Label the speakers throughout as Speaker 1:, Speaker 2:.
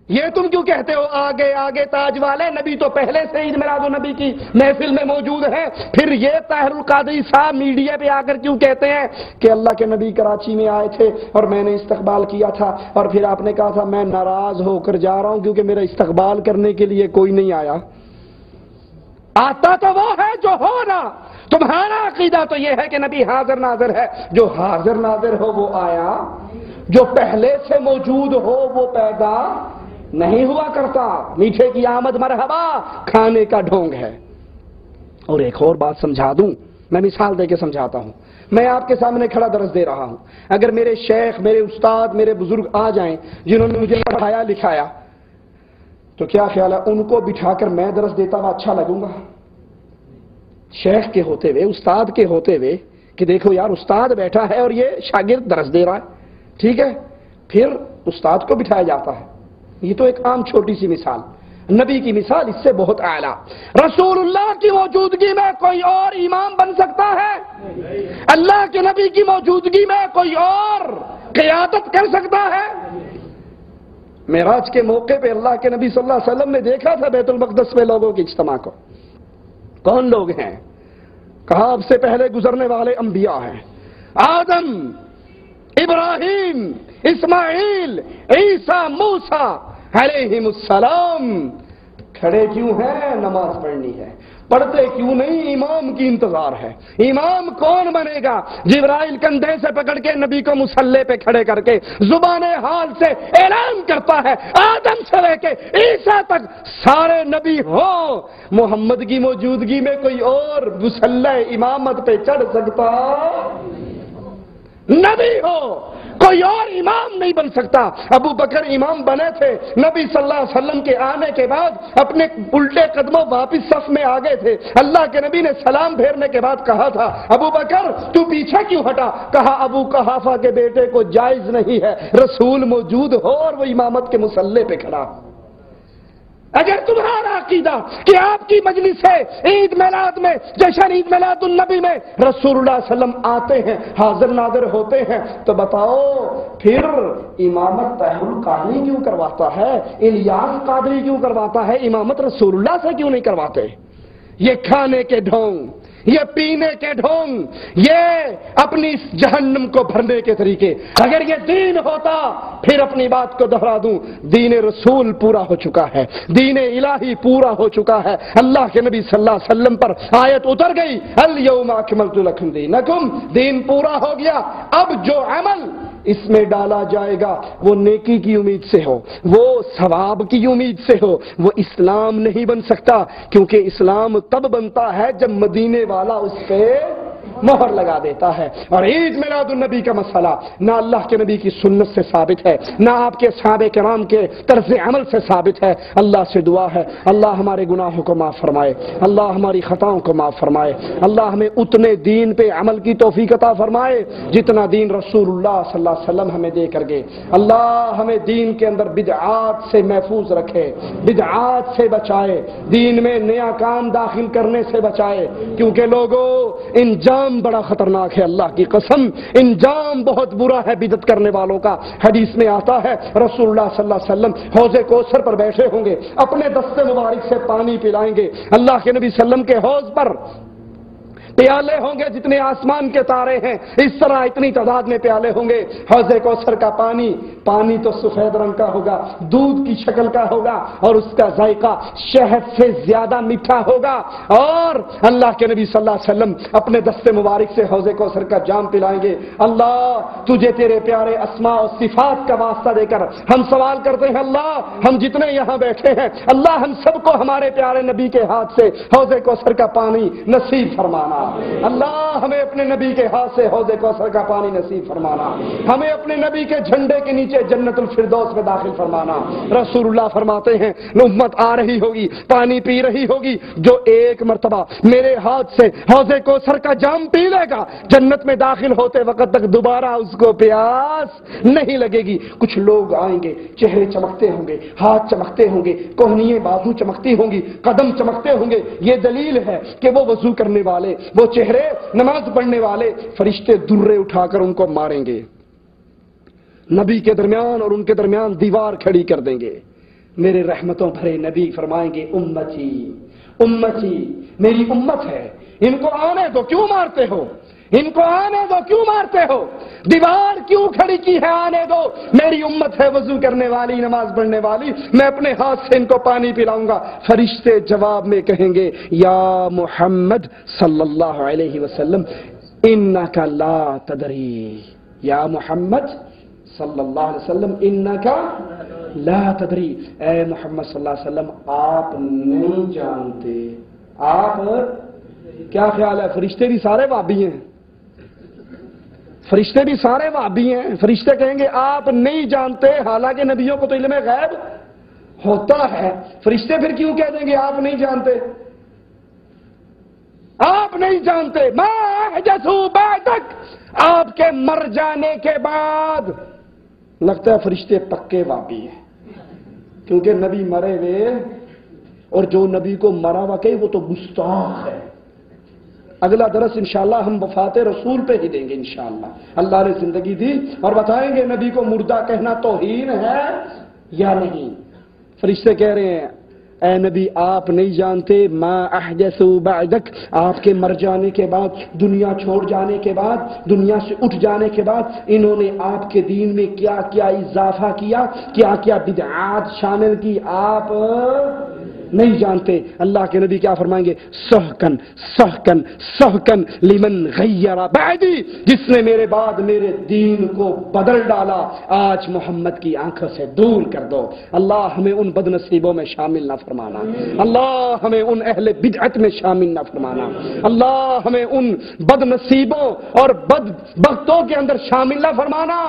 Speaker 1: یہ تم کیوں کہتے ہو آگے آگے تاج والے؟ نبی تو پہلے سے عید میلاد النبی کی محفل میں موجود ہے، پھر یہ طاہر القادری صاحب میڈیا پہ آ کر کیوں کہتے ہیں کہ اللہ کے نبی کراچی میں آئے تھے اور میں نے استقبال کیا تھا، اور پھر آپ نے کہا تھا میں ناراض ہو کر جا رہا ہوں کیونکہ میرا استقبال کرنے کے لیے کوئی نہیں آیا؟ آتا تو وہ ہے جو ہو نا۔ تمہارا عقیدہ تو یہ ہے کہ نبی حاضر ناظر ہے، جو حاضر ناظر ہو وہ آیا، جو پہلے سے موجود ہو وہ پیدا نہیں ہوا کرتا۔ میٹھے کی آمد مرحبا، کھانے کا ڈھونگ ہے۔ اور ایک اور بات سمجھا دوں، میں مثال دے کے سمجھاتا ہوں۔ میں آپ کے سامنے کھڑا درس دے رہا ہوں، اگر میرے شیخ، میرے استاد، میرے بزرگ آ جائیں جنہوں نے مجھے پڑھایا لکھایا، تو کیا خیال ہے ان کو بٹھا کر میں درس دیتا ہوا اچھا لگوں گا؟ شیخ کے ہوتے ہوئے، استاد کے ہوتے ہوئے کہ دیکھو یار استاد بیٹھا ہے اور یہ شاگرد درس دے رہا ہے، ٹھیک ہے، پھر استاد کو بٹھایا جاتا ہے۔ یہ تو ایک عام چھوٹی سی مثال، نبی کی مثال اس سے بہت اعلیٰ۔ رسول اللہ کی موجودگی میں کوئی اور امام بن سکتا ہے؟ اللہ کے نبی کی موجودگی میں کوئی اور قیادت کر سکتا ہے؟ معراج کے موقع پہ اللہ کے نبی صلی اللہ علیہ وسلم نے دیکھا تھا بیت المقدس میں لوگوں کے اجتماع کو۔ کون لوگ ہیں؟ کہا اب سے پہلے گزرنے والے انبیاء ہیں، آدم، ابراہیم، اسماعیل، عیسیٰ، موسیٰ علیہم السلام۔ کھڑے کیوں ہیں؟ نماز پڑھنی ہے۔ پڑھتے کیوں نہیں؟ امام کی انتظار ہے۔ امام کون بنے گا؟ جبرائیل کندھے سے پکڑ کے نبی کو مصلی پہ کھڑے کر کے زبان حال سے اعلان کرتا ہے آدم سے لے کے عیسیٰ تک سارے نبی ہو، محمد کی موجودگی میں کوئی اور مصلی امامت پہ چڑھ سکتا نبی ہو، کوئی اور امام نہیں بن سکتا۔ ابو بکر امام بنے تھے، نبی صلی اللہ علیہ وسلم کے آنے کے بعد اپنے الٹے قدموں واپس صف میں آگے تھے۔ اللہ کے نبی نے سلام پھیرنے کے بعد کہا تھا ابو بکر تو پیچھے کیوں ہٹا؟ کہا ابو قحافہ کے بیٹے کو جائز نہیں ہے رسول موجود ہو اور وہ امامت کے مصلی پہ کھڑا۔ اگر تمہارا عقیدہ کہ آپ کی مجلس ہے عید میلاد میں، جشن عید میلاد النبی میں رسول اللہ صلی اللہ علیہ وسلم آتے ہیں، حاضر ناظر ہوتے ہیں، تو بتاؤ پھر امامت طاہر القادری کیوں کرواتا ہے؟ الیاس قادری کیوں کرواتا ہے؟ امامت رسول اللہ سے کیوں نہیں کرواتے؟ یہ کھانے کے ڈھونگ، یہ پینے کے ڈھونگ، یہ اپنی جہنم کو بھرنے کے طریقے۔ اگر یہ دین ہوتا، پھر اپنی بات کو دہرا دوں، دین رسول پورا ہو چکا ہے، دین الہی پورا ہو چکا ہے۔ اللہ کے نبی صلی اللہ علیہ وسلم پر آیت اتر گئی الیوم اکملت لکم دینکم، دین پورا ہو گیا۔ اب جو عمل اس میں ڈالا جائے گا وہ نیکی کی امید سے ہو، وہ ثواب کی امید سے ہو، وہ اسلام نہیں بن سکتا، کیونکہ اسلام تب بنتا ہے جب مدینے والا اس پہ مہر لگا دیتا ہے۔ اور عید میلاد النبی کا مسئلہ نہ اللہ کے نبی کی سنت سے ثابت ہے، نہ آپ کے صحابہ کرام کے طرز عمل سے ثابت ہے۔ اللہ سے دعا ہے اللہ ہمارے گناہوں کو معاف فرمائے، اللہ ہماری خطاؤں کو معاف فرمائے، اللہ ہمیں اتنے دین پہ عمل کی توفیق عطا فرمائے جتنا دین رسول اللہ صلی اللہ علیہ وسلم ہمیں دے کر گئے۔ اللہ ہمیں دین کے اندر بدعات سے محفوظ رکھے، بدعات سے بچائے، دین میں نیا کام داخل کرنے سے بچائے، کیونکہ لوگوں انجام بڑا خطرناک ہے۔ اللہ کی قسم انجام بہت برا ہے بدعت کرنے والوں کا۔ حدیث میں آتا ہے رسول اللہ صلی اللہ علیہ وسلم حوض کوثر پر بیٹھے ہوں گے، اپنے دست مبارک سے پانی پلائیں گے، اللہ کے نبی صلی اللہ علیہ وسلم کے حوض پر پیالے ہوں گے جتنے آسمان کے تارے ہیں، اس طرح اتنی تعداد میں پیالے ہوں گے۔ حوض کوثر کا پانی تو سفید رنگ کا ہوگا، دودھ کی شکل کا ہوگا، اور اس کا ذائقہ شہد سے زیادہ میٹھا ہوگا۔ اور اللہ کے نبی صلی اللہ علیہ وسلم اپنے دست مبارک سے حوض کوثر کا جام پلائیں گے۔ اللہ تجھے تیرے پیارے اسماء و صفات کا واسطہ دے کر ہم سوال کرتے ہیں، اللہ ہم جتنے یہاں بیٹھے ہیں، اللہ ہم سب کو ہمارے پیارے نبی کے ہاتھ سے حوض کوثر کا پانی نصیب فرمانا۔ اللہ ہمیں اپنے نبی کے ہاتھ سے حوض کوثر کا پانی نصیب فرمانا، ہمیں اپنے نبی کے جھنڈے کے نیچے جنت الفردوس میں داخل فرمانا۔ رسول اللہ فرماتے ہیں امت آ رہی ہوگی، پانی پی رہی ہوگی، جو ایک مرتبہ میرے ہاتھ سے حوض کوثر کا جام پی لے گا جنت میں داخل ہوتے وقت تک دوبارہ اس کو پیاس نہیں لگے گی۔ کچھ لوگ آئیں گے، چہرے چمکتے ہوں گے، ہاتھ چمکتے ہوں گے، کوہنییں بازو چمکتی ہوں گی، قدم چمکتے ہوں گے۔ یہ دلیل ہے کہ وہ وضو کرنے والے، وہ چہرے نماز پڑھنے والے، فرشتے درے اٹھا کر ان کو ماریں گے، نبی کے درمیان اور ان کے درمیان دیوار کھڑی کر دیں گے۔ میرے رحمتوں بھرے نبی فرمائیں گے امتی امتی میری امت ہے، ان کو آنے دو، کیوں مارتے ہو؟ ان کو آنے دو، کیوں مارتے ہو؟ دیوار کیوں کھڑی کی ہے؟ آنے دو، میری امت ہے وضو کرنے والی، نماز پڑھنے والی، میں اپنے ہاتھ سے ان کو پانی پلاؤں گا۔ فرشتے جواب میں کہیں گے یا محمد صلی اللہ علیہ وسلم انکا لا تدری، یا محمد صلی اللہ علیہ وسلم انکا لا تدری، اے محمد صلی اللہ علیہ وسلم آپ نہیں جانتے، آپ کیا خیال ہے؟ فرشتے بھی سارے وہابی ہیں، فرشتے بھی سارے وہابی ہیں۔ فرشتے کہیں گے آپ نہیں جانتے، حالانکہ نبیوں کو تو علم غیب ہوتا ہے، فرشتے پھر کیوں کہہ دیں گے آپ نہیں جانتے؟ آپ نہیں جانتے، ما احدثو بعدک، آپ کے مر جانے کے بعد۔ لگتا ہے فرشتے پکے وہابی ہیں، کیونکہ نبی مرے ہوئے، اور جو نبی کو مرا ہوا کہے وہ تو گستاخ ہے۔ اگلا درس انشاءاللہ ہم وفات رسول پہ ہی دیں گے انشاءاللہ۔ اللہ نے زندگی دی اور بتائیں گے نبی کو مردہ کہنا توہین ہے یا نہیں۔ فرشتے کہہ رہے ہیں اے نبی آپ نہیں جانتے، ما احدثو بعدک، آپ کے مر جانے کے بعد، دنیا چھوڑ جانے کے بعد، دنیا سے اٹھ جانے کے بعد انہوں نے آپ کے دین میں کیا کیا اضافہ کیا، کیا کیا بدعات شامل کی، آپ نہیں جانتے۔ اللہ کے نبی کیا فرمائیں گے؟ سحقن سحقن سحقن لمن غیر بعدی، جس نے میرے بعد میرے دین کو بدل ڈالا، آج محمد کی آنکھوں سے دور کر دو۔ اللہ ہمیں ان بد نصیبوں میں شامل نہ فرمانا، اللہ ہمیں ان اہل بدعت میں شامل نہ فرمانا، اللہ ہمیں ان بد نصیبوں اور بد بختوں کے اندر شامل نہ فرمانا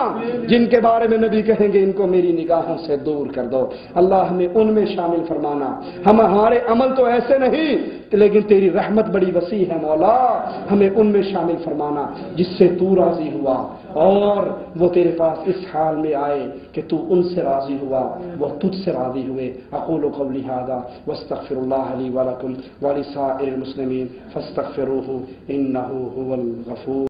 Speaker 1: جن کے بارے میں نبی کہیں گے ان کو میری نگاہوں سے دور کر دو۔ اللہ ہمیں ان میں شامل فرمانا۔ ہمارے عمل تو ایسے نہیں لیکن تیری رحمت بڑی وسیع ہے مولا، ہمیں ان میں شامل فرمانا جس سے تو راضی ہوا اور وہ تیرے پاس اس حال میں آئے کہ تو ان سے راضی ہوا، وہ تجھ سے راضی ہوئے۔ اقول قولی ھذا واستغفر اللہ لی ولکم ولسائر المسلمین فاستغفروہ انہ ھو الغفور